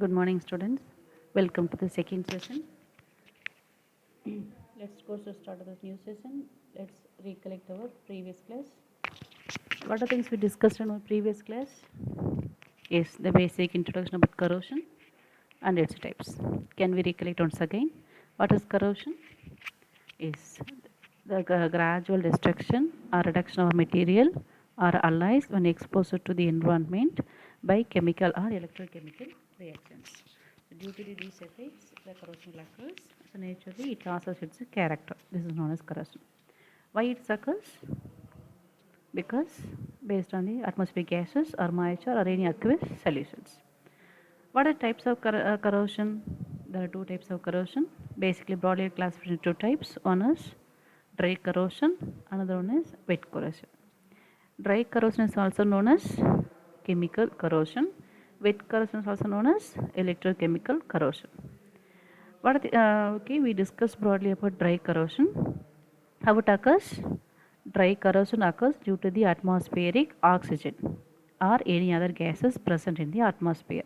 Good morning, students. Welcome to the second session. Let's go to start this new session. Let's recollect our previous class. What are things we discussed in our previous class? Yes, the basic introduction about corrosion and its types. Can we recollect once again? What is corrosion? Is the gradual destruction or reduction of material or alloys when exposed to the environment by chemical or electrochemical reactions. So due to these effects, the corrosion will occurs. So naturally, it loses its character. This is known as corrosion. Why it occurs? Because based on the atmospheric gases or moisture or any aqueous solutions. What are types of corrosion? There are two types of corrosion. Basically, broadly classified into two types. One is dry corrosion, another one is wet corrosion. Dry corrosion is also known as chemical corrosion. Wet corrosion is also known as electrochemical corrosion. What are the, okay, we discussed broadly about dry corrosion. How it occurs? Dry corrosion occurs due to the atmospheric oxygen or any other gases present in the atmosphere.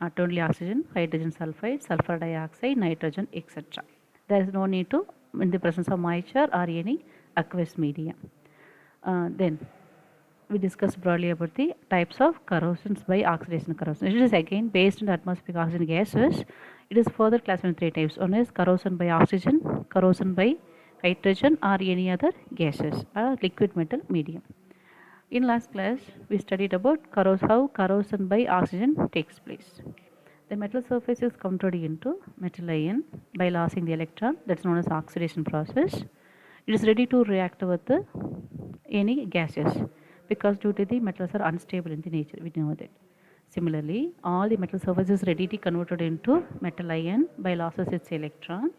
Not only oxygen, hydrogen sulfide, sulfur dioxide, nitrogen, etc. There is no need to in the presence of moisture or any aqueous medium. Then we discussed broadly about the types of corrosions by oxidation corrosion. It is again based on the atmospheric oxygen gases. It is further classified in three types. One is corrosion by oxygen, corrosion by hydrogen or any other gases or liquid metal medium. In last class, we studied about how corrosion by oxygen takes place. The metal surface is converted into metal ion by losing the electron. That's known as oxidation process. It is ready to react with any gases because due to the metals are unstable in the nature. We know that. Similarly, all the metal surface is readily converted into metal ion by losses its electron,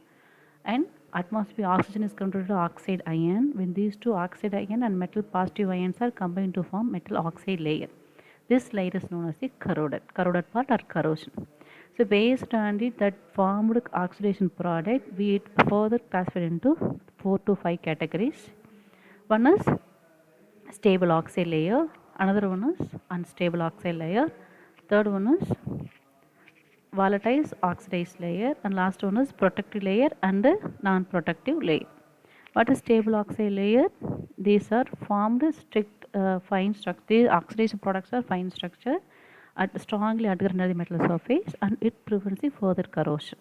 and atmosphere oxygen is converted to oxide ion when these two oxide ion and metal positive ions are combined to form metal oxide layer. This layer is known as the corroded part or corrosion. So based on it, that formed oxidation product, we further classified into 4 to 5 categories. One is stable oxide layer, another one is unstable oxide layer, third one is volatile oxidized layer, and last one is protective layer and non-protective layer. What is stable oxide layer? These are formed strict fine structure. These oxidation products are fine structure strongly adhere under the metal surface and it prevents the further corrosion.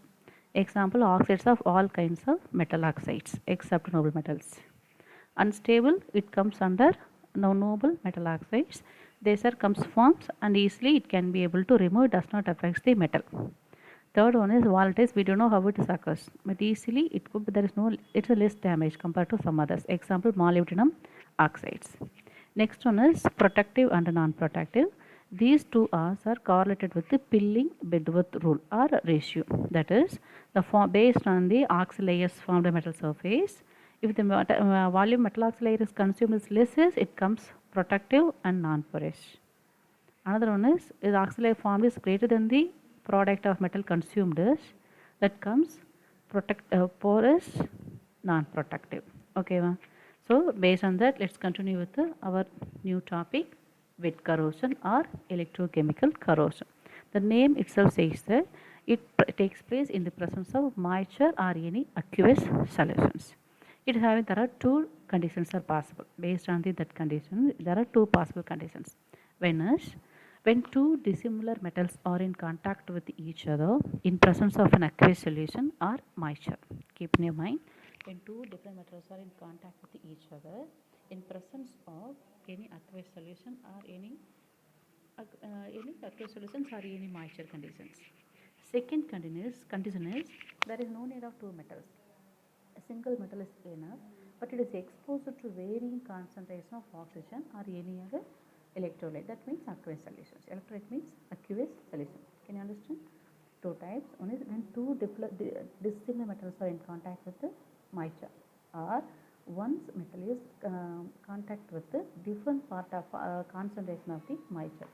Example, oxides of all kinds of metal oxides except noble metals. Unstable, it comes under noble metal oxides. These are comes forms and easily it can be able to remove, does not affect the metal. Third one is volatile. We don't know how it occurs, but easily it could be, there is no, it's a less damage compared to some others. Example, molybdenum oxides. Next one is protective and non-protective. These two R's are correlated with the pilling bedwidth rule or ratio. That is, the based on the oxide layers formed a metal surface. If the volume metal oxide layer is consumed is less, it comes protective and non-porous. Another one is the oxide layer formed is greater than the product of metal consumed is, that comes porous, non-protective. Okay, so based on that, let's continue with our new topic, wet corrosion or electrochemical corrosion. The name itself says that it takes place in the presence of moisture or any aqueous solutions. There are two conditions are possible. Based on that condition, there are two possible conditions. When two dissimilar metals are in contact with each other in presence of an aqueous solution or moisture. Keep in your mind, when two different metals are in contact with each other in presence of any aqueous solution or any aqueous solutions or any moisture conditions. Second condition is there is no need of two metals. A single metal is enough, but it is exposed to varying concentration of oxygen or any other electrolyte. That means aqueous solutions. Electrolyte means aqueous solution. Can you understand? Two types. One is when two dissimilar metals are in contact with the moisture, or once metal is contact with the different part of concentration of the moisture.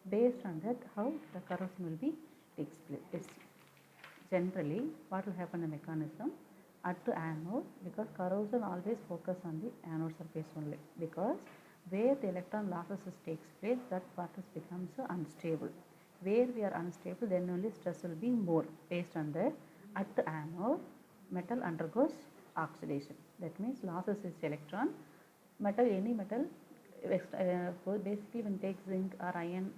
Based on that, how the corrosion will be takes place. Generally, what will happen in the mechanism at the anode, because corrosion always focus on the anode surface only, because where the electron losses takes place, that part becomes unstable. Where we are unstable, then only stress will be more. Based on that, at the anode, metal undergoes oxidation. That means losses its electron. Metal, any metal, basically when take zinc or iron,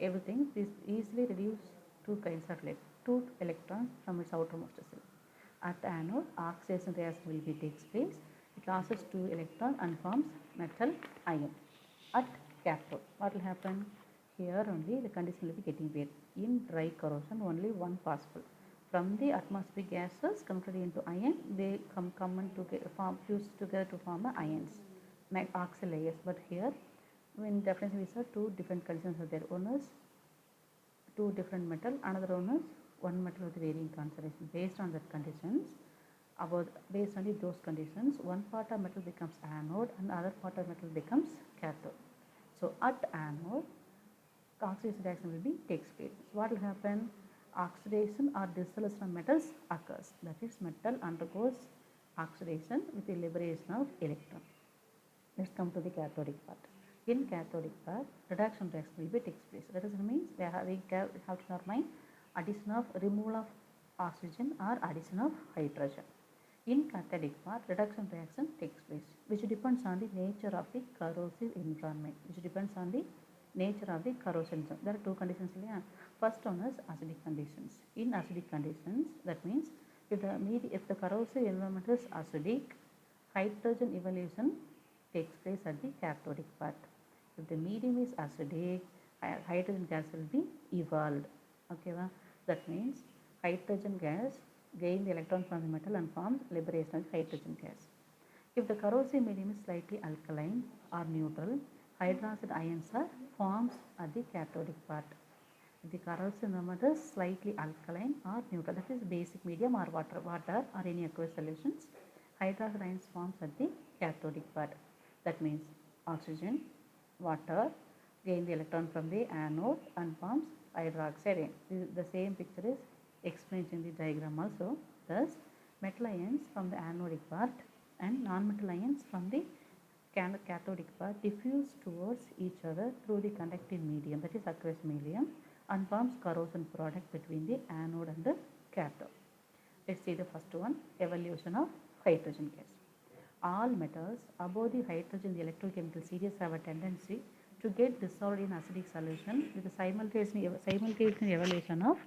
everything, this easily reduce two kinds of two electrons from its outermost cell. At the anode, oxidation reaction will be takes place. It loses two electrons and forms metal ion. At cathode, what will happen? Here only the condition will be getting weird. In dry corrosion, only one possible. From the atmospheric gases converted into iron, they come and fuse together to form the ions, oxide layers. But here, when definition we saw two different conditions are there. One is two different metal, another one is one metal with varying concentration. Based on that conditions, based on those conditions, one part of metal becomes anode and other part of metal becomes cathode. So at anode, oxidation reaction will be takes place. So what will happen? Oxidation or dissolution of metals occurs. That is, metal undergoes oxidation with the liberation of electron. Let's come to the cathodic part. In cathodic part, reduction reaction will be takes place. Reduction means we have to mind addition of removal of oxygen or addition of hydrogen. In cathodic part, reduction reaction takes place, which depends on the nature of the corrosive environment. Nature of the corrosion zone. There are two conditions. First one is acidic conditions. In acidic conditions, that means if the corrosive environment is acidic, hydrogen evolution takes place at the cathodic part. If the medium is acidic, hydrogen gas will be evolved. Okay, that means hydrogen gas gain the electron from the metal and forms liberation of hydrogen gas. If the corrosive medium is slightly alkaline or neutral, hydroxide ions are formed at the cathodic part. If the corrosive environment is slightly alkaline or neutral, that is basic medium or water or any aqueous solutions, hydroxide ions forms at the cathodic part. That means oxygen, water gain the electron from the anode and forms hydroxide ion. The same picture is explained in the diagram also. Thus, metal ions from the anodic part and non-metal ions from the cathodic part diffuse towards each other through the conductive medium, that is aqueous medium, and forms corrosion product between the anode and the cathode. Let's see the first one, evolution of hydrogen gas. All metals above the hydrogen the electrochemical series have a tendency to get dissolved in acidic solution with the simultaneous evolution of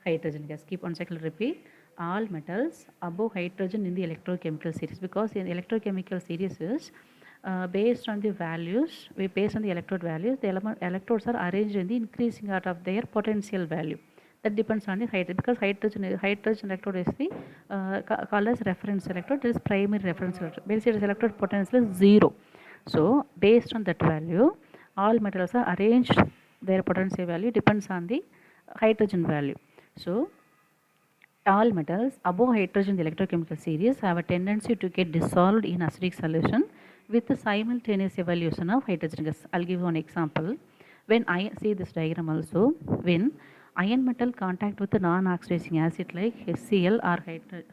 hydrogen gas. Keep on second repeat. All metals above hydrogen in the electrochemical series, because in electrochemical series is based on the values, based on the electrode values, the electrodes are arranged in the increasing order of their potential value. That depends on the hydrogen, because hydrogen electrode is the called as reference electrode. This is primary reference electrode. Basically, its electrode potential is 0. So, based on that value, all metals are arranged. Their potential value depends on the hydrogen value. So, all metals above hydrogen the electrochemical series have a tendency to get dissolved in acidic solution with the simultaneous evolution of hydrogen gas. I'll give one example. When I see this diagram also, when iron metal contact with the non-oxidizing acid like HCl or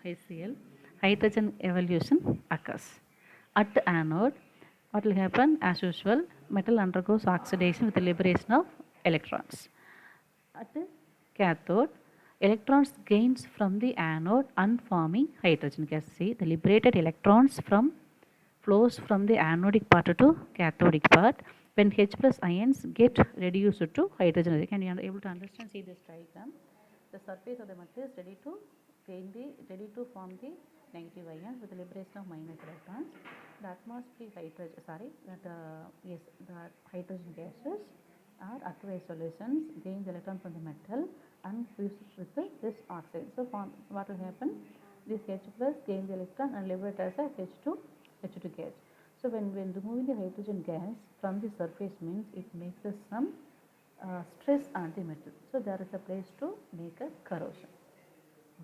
HCl, hydrogen evolution occurs. At the anode, what will happen? As usual, metal undergoes oxidation with the liberation of electrons. At the cathode, electrons gains from the anode and forming hydrogen gas. See, the liberated electrons flows from the anodic part to cathodic part. When H plus ions get reduced to hydrogen, can you are able to understand? See this diagram. The surface of the metal is ready to form the negative ions with the liberation of minus electrons. The atmospheric hydrogen gases or aqueous solutions gain the electron from the metal and fuse with this oxide. So what will happen? This H plus gain the electron and liberate as a H2 gas. So when removing the hydrogen gas from the surface means it makes some stress on the metal. So there is a place to make a corrosion.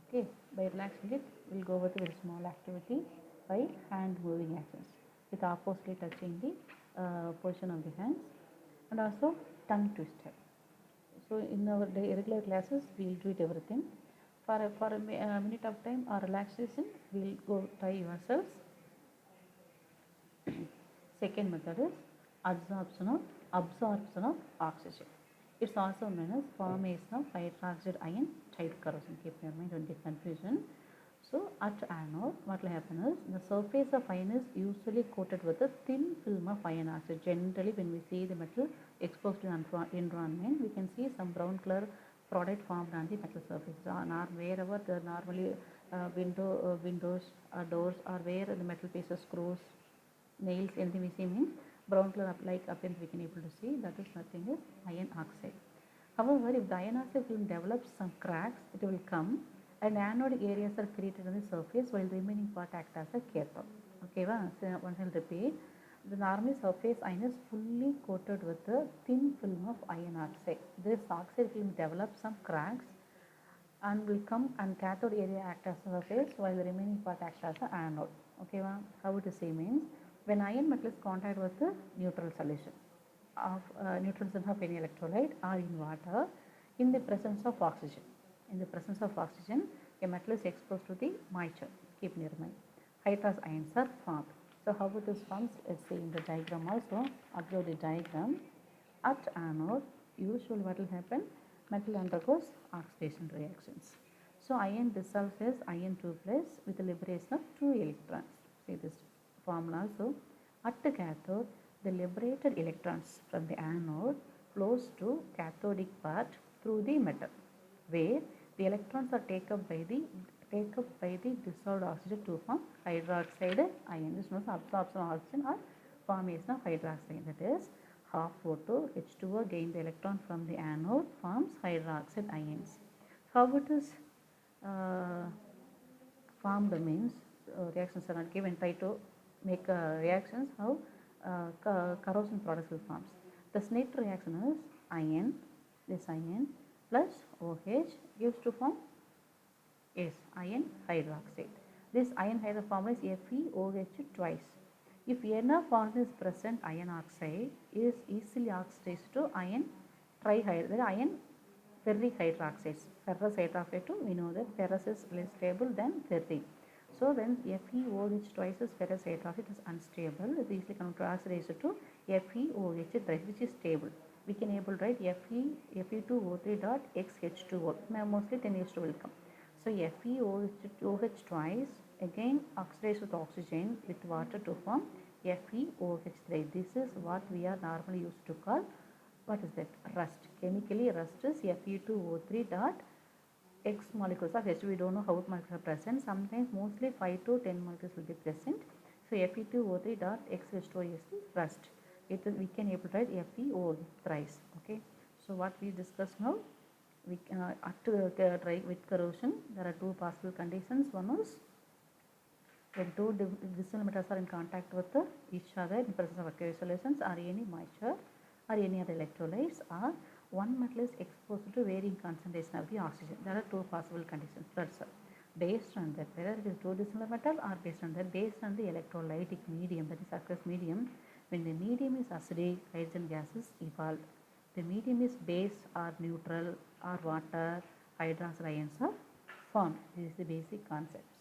Okay, by relaxing it, we'll go over the very small activity by hand moving actions with oppositely touching the position of the hands, and also tongue twister. So in our regular classes, we'll do it everything. For a minute of time or relaxation, we'll go try yourselves. Second method is absorption of oxygen. It's also known as formation of hydroxide ion type corrosion. Keep in mind, don't get confusion. So at anode, what will happen is the surface of iron is usually coated with a thin film of iron oxide. Generally, when we see the metal exposed to environment, we can see some brown color product formed on the metal surface. Wherever the normally windows, doors, or where the metal pieces, screws, nails, anything we see means brown color like appearance we can able to see, that is nothing is iron oxide. However, if the iron oxide film develops some cracks, it will come and anode areas are created on the surface while the remaining part acts as a cathode. Okay, so once I'll repeat, the normal surface iron is fully coated with a thin film of iron oxide. This oxide film develops some cracks and will come and cathode area act as a surface while the remaining part acts as an anode. Okay, how it is same means when iron metal is contact with the neutral solution of neutral solution of any electrolyte or in water in the presence of oxygen. In the presence of oxygen, a metal is exposed to the moisture. Keep near mind. Hydrous ions are formed. So how it is formed? Let's see in the diagram also. Observe the diagram. At anode, usually what will happen? Metal undergoes oxidation reactions. So iron dissolves as iron 2 plus with the liberation of 2 electrons. See this formula also. At the cathode, the liberated electrons from the anode flows to cathodic part through the metal, where the electrons are taken by the dissolved oxygen to form hydroxide ion. This is known as absorption of oxygen or formation of hydroxide. That is, half O2 H2O gain the electron from the anode forms hydroxide ions. How it is formed means reactions are not given. Try to make reactions how corrosion products will form. The SNIT reaction is iron, this iron plus OH gives to form iron hydroxide. This iron hydroxide formula is FeOH twice. If enough oxygen is present, iron oxide is easily oxidized to iron trihydroxide, iron ferric hydroxides. Ferrous hydroxide too, we know that ferrous is less stable than ferric. So when FeOH twice is ferrous hydroxide is unstable, it is easily oxidized to FeOH thrice, which is stable. We can able to write Fe2O3 dot XH2O. Mostly 10H2 will come. So FeOH twice again oxidized with oxygen with water to form FeOH3. This is what we are normally used to call, what is that? Rust. Chemically, rust is Fe2O3 dot X molecules of H2. We don't know how many molecules are present. Sometimes mostly 5 to 10 molecules will be present. So Fe2O3 dot XH2O is rust. We can able to write FeO thrice. Okay. So what we discussed now, we try with corrosion. There are two possible conditions. One is when two dissimilar metals are in contact with each other in presence of aqueous solutions or any moisture or any other electrolytes, or one metal is exposed to varying concentration of the oxygen. There are two possible conditions. That's all. Based on that, whether it is two dissimilar metal or based on the electrolytic medium, that is aqueous medium. When the medium is acidic, hydrogen gases evolved. The medium is base or neutral or water, hydroxide ions are formed. This is the basic concepts.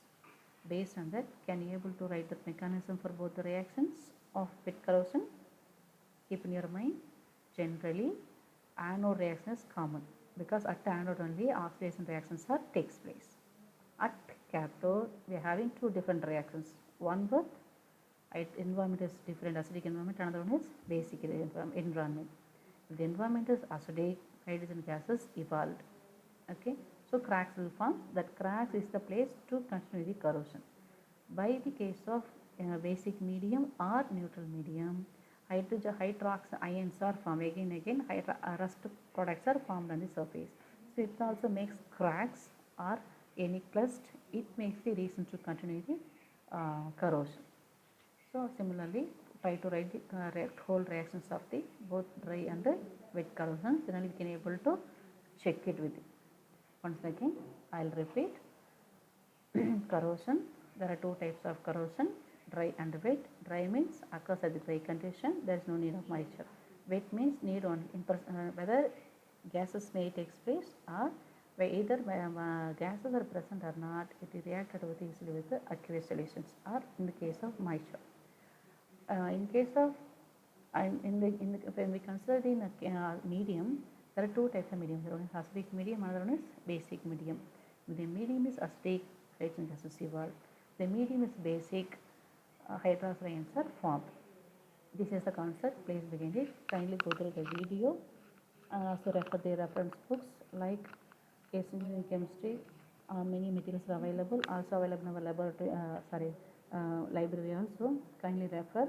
Based on that, can you able to write the mechanism for both the reactions of wet corrosion? Keep in your mind, generally anode reaction is common because at anode only oxidation reactions takes place. At cathode, we are having two different reactions. One with environment is different, acidic environment, another one is basic environment. If the environment is acidic, hydrogen gases evolved. Okay, so cracks will form. That cracks is the place to continue the corrosion. By the case of basic medium or neutral medium, hydroxide ions are formed. Again, rust products are formed on the surface. So it also makes cracks or any crust. It makes the reason to continue the corrosion. So similarly, try to write the whole reactions of the both dry and wet corrosion. Then we can able to check it with it. Once again, I'll repeat. Corrosion. There are two types of corrosion, dry and wet. Dry means occurs at the dry condition. There is no need of moisture. Wet means need on whether gases may take place or either gases are present or not. It is reacted with easily with the aqueous solutions or in the case of moisture. In case of when we consider the medium, There are two types of medium. One is acidic medium, another one is basic medium. The medium is acidic, hydrogen gases evolved. The medium is basic, hydrogen ions are formed. This is the concept. Please begin it. Kindly go through the video and also refer the reference books like case engineering chemistry. Many materials are available, also available in our laboratory. Library also. Kindly refer.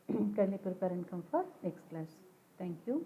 Kindly prepare and come for next class. Thank you.